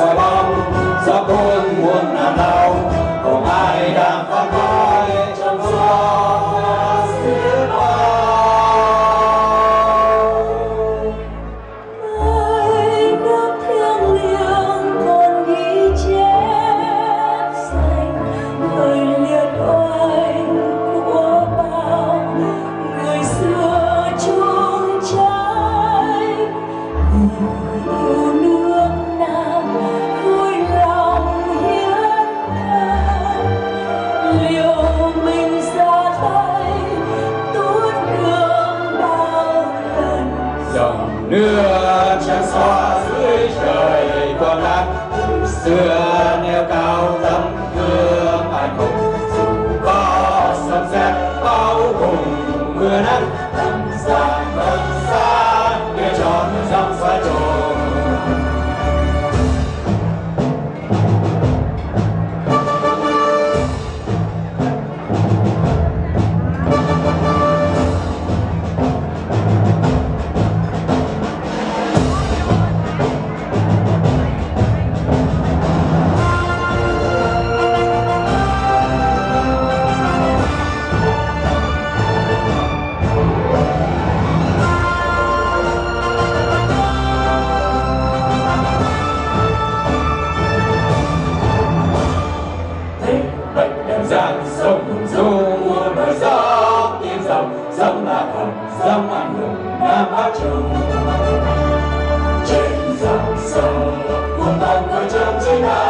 soi bóng gió cuốn muôn ngàn đau, không ai đang phán khói trong gió xiết bao. Mãi nước thiêng liêng còn ghi chép xanh thời liệt oanh của bao người xưa chung trái. Yêu nước Nam vui lòng hiến thân, liều mình ra tay tuốt gươm bao lần. Dòng nước trắng xóa dưới trời còn nắng, từ xưa nêu cao tấm gương anh hùng. Dù có sấm sét bão hùng mưa nắng, tầm gian nghĩa tròn dòng xoay tròn. Giang sông hùng du muôn đời gió tiếng dòng, dòng là thần dòng anh hùng Nam Bắc Trung. Trên dòng sông cuồng phong khởi trong chiến hào.